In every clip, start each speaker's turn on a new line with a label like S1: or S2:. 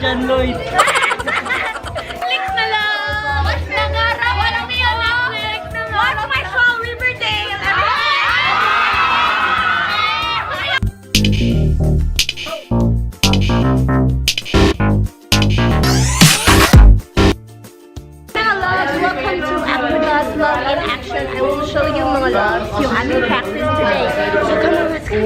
S1: John Lloyd.
S2: Click na lang! Mas nangarap! Walang niya na! Click na lang! Watch my show, Riverdale! Welcome to Aquadas Love in Action. I will show you mga loves yung aming practice today. So come on, let's go.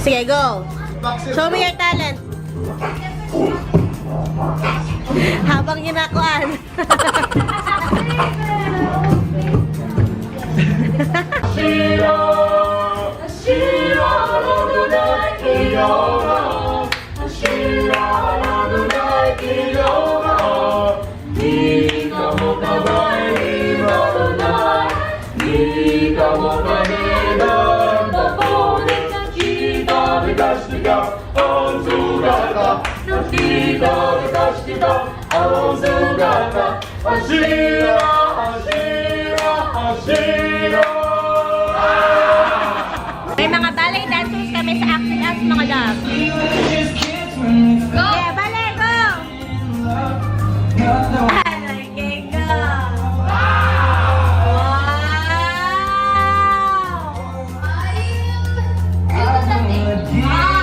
S2: Sige, go! Show me your talent! Habang ginakuan. May mga ballet dancers kami sa acting as mga love. Go! Yeah, ballet, go! Ballet, go!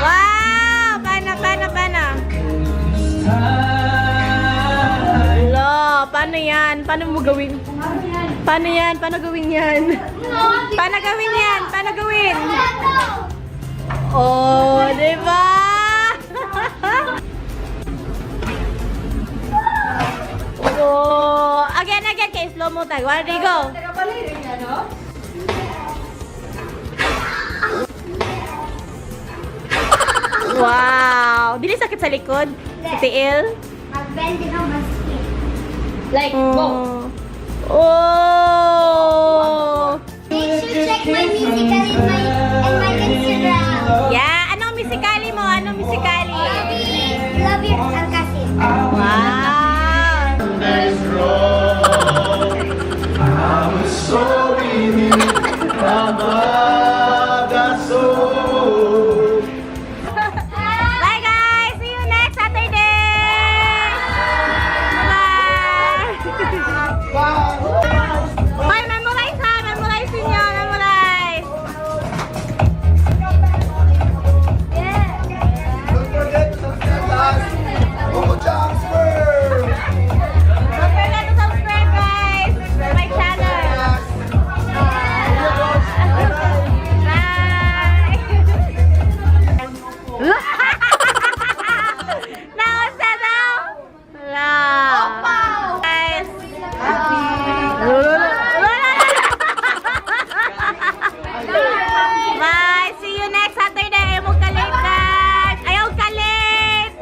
S2: Wow! Paano? Hello, paano yan? Paano mo gawin? Paano yan? Paano gawin yan? Paano gawin yan? Paano gawin? Oh, diba? Oh, again, kay slow mo tayo. One, two, go. Wow! Dili sakit sa likod? Sa tiil?
S3: Mag-bend din ang basket.
S2: Like, go!
S3: Oh! Make sure check my musical and my Instagram.
S2: Yeah! Anong musikali mo? Anong musikali?
S3: Love you, Alcasid.
S2: Wow! Bye guys! See you next Saturday! Bye-bye! Bye! Memorize ha! Memorize ninyo! Memorize!
S4: Don't forget to subscribe us. Uncle Jasper.
S2: Don't forget to subscribe guys! To my channel! Nausa daw! Wala! Guys! Bye! See you next Saturday! Ayaw mong kalate guys! Ayaw kalate!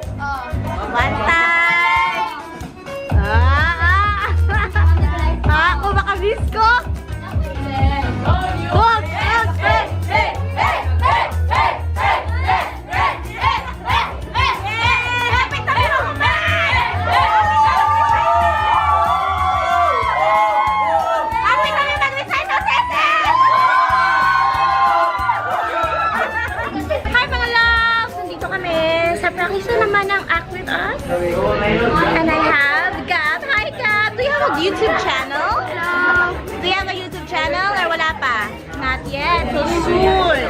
S2: One time! Kung makabis ko! Go! Hi mga loves! Nandito kami sa practice na naman ng Act With Us. And I have Gab. Hi Gab! Do you have a YouTube channel? Hello! Do you have a YouTube channel or wala pa? Not yet. So soon!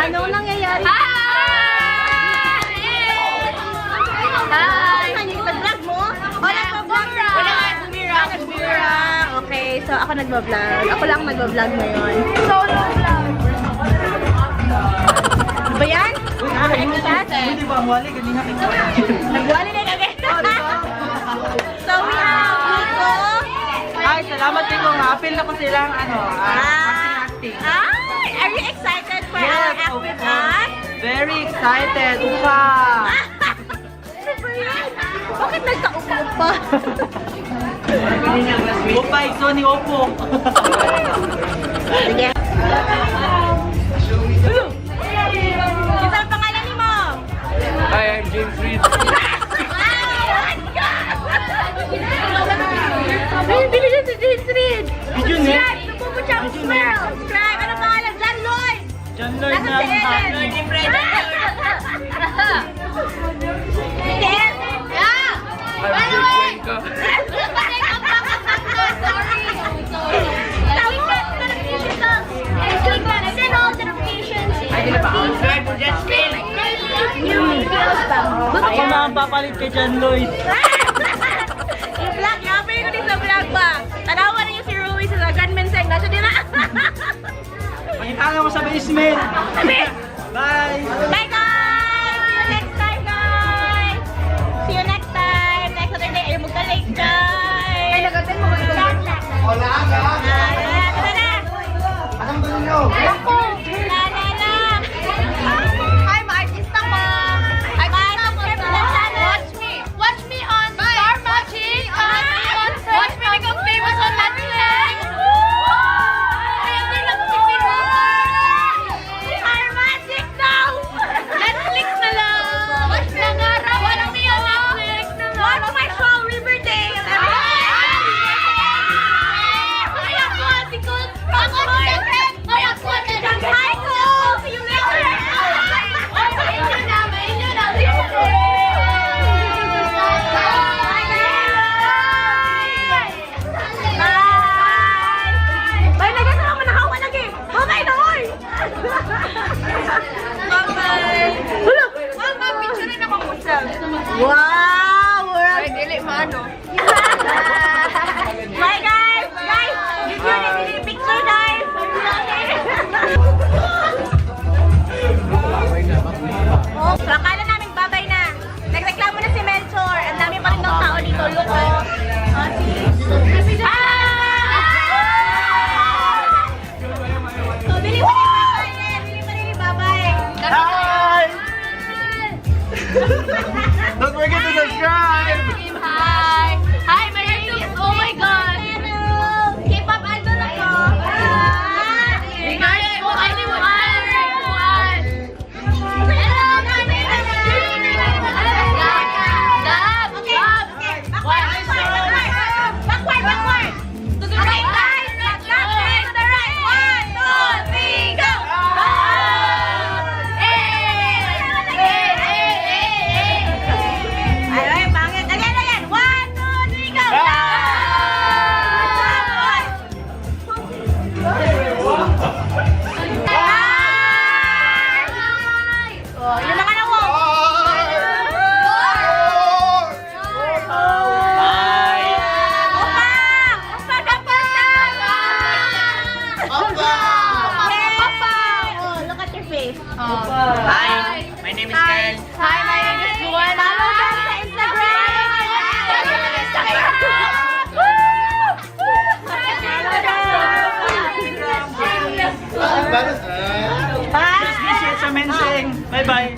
S2: Anong nangyayari? Hi! Hi! Nag-vlog mo? O nag-vlog ka? Nag-boomerang. Okay, so ako nag-vlog. Ako lang nag-vlog ngayon. Solo vlog. Ba yan? Nakaka-excited.
S1: Hindi ba ang wali? Ganyan ka.
S2: Nagwali na kagay. So we have Nico.
S1: Ay, salamat din kung ma-appeal na ko silang acting.
S2: Ay, are you excited for our
S1: Very excited. Upa!
S2: Super yan. Bakit nagka-upa-upa?
S1: Upa, iso ni Oppo.
S2: Sige. Kita ang pangalan ni mo?
S5: Hi, I'm James Reed.
S2: Ay, bili niya si James Reed.
S1: Video niya?
S2: Subscribe! Subuko siya ang smell! Subscribe! Ano pangalan? John Lloyd!
S1: John Lloyd
S2: Nasa
S1: na
S2: si Ellen!
S1: Lloyd
S2: Si Ellen! Yeah!
S5: I'm Jake Cuenca.
S1: Ako na ang papalit kay John Lloyd.
S2: Yung vlog, yapin ko din sa vlog ba? Tanawa rin yung si Rui sa gunman seng. Nasa din na.
S1: Pakitala mo sa basement. Bye!
S2: Bye guys! See you next time guys! See you next time! Next Saturday, ayaw magka-late guys! Ay, nagatin mo ba ito?
S4: Wala ka.
S2: Ito na!
S4: Anong gusto nyo?
S2: Ako! La la la! Hi, ma-artista ko! Subscribe to the channel!
S3: Watch me. Watch me on Star Magic. Watch me become famous on Netflix. Ayun lang si
S2: Star Magic now!
S3: Netflix na lang. Watch me ang araw. Watch me on Netflix na lang.
S2: Watch my show, Riverdale!
S3: Ay, ako, si Colt. Ako, si Jeffrey. Ay, ako, si Jeffrey.
S2: Michael! See you later!
S3: Ay, mainyo na.
S2: Bye! Nagkasama mo nakawa lagi! Bye-bye na, oy! Bye-bye! Hala!
S3: Mama, picture rin ako mo siya.
S2: Wow!
S3: Ay, dili, mano.
S2: Bye guys! Guys! Give you a picture guys! Oh, so akala namin babay na. Nagreklamo na si Mentor. Ang dami pa rin ng tao dito. Look oh. So, bili pa rin babay eh. Bili pa rin babay.
S1: Hi! Don't forget to subscribe!
S3: Hi! Hi, my name is Oh My God!
S2: K-pop idol ako.
S3: Regarding mo, anyone! Hello, my name is Julie! Gab!
S2: Backward! To the right, guys! Left leg to the right! 1, 2, 3, go! Ay, pangit. Again! 1, 2, 3, go! Oh, yung mga nawag. Oh, look at your face.
S1: Hi! My name is Kyle.
S3: Hi, my name is Luana.
S2: Follow them sa Instagram. Bye.
S1: Just visit sa Mensing. Bye-bye.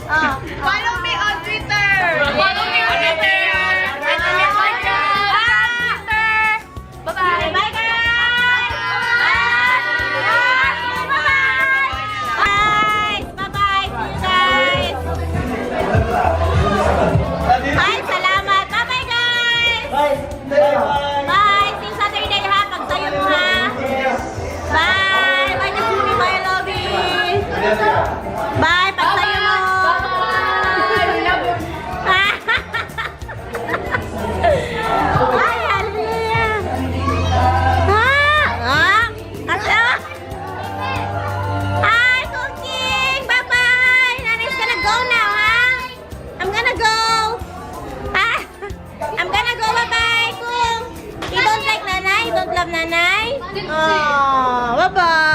S2: Follow me on Twitter.
S3: Follow me on Twitter. Follow me on Twitter.
S2: Bye-bye. Bye, guys. Bye. Bye-bye. See you guys. Hi, salamat. Bye-bye, guys.
S1: Bye! Bye!
S2: Bye. See you Saturday, ha? Pagsayo mo, ha? Bye. Bye, Kasumi. Bye, I love you. Bye. Pagsayo mo. Ay, hallelujah. Hi, Cooking. Bye-bye. Nana's gonna go now, ha? I'm gonna go. I'm gonna go. Bye-bye, Kung. You don't like Nanay? You don't love Nanay? Oh, bye-bye.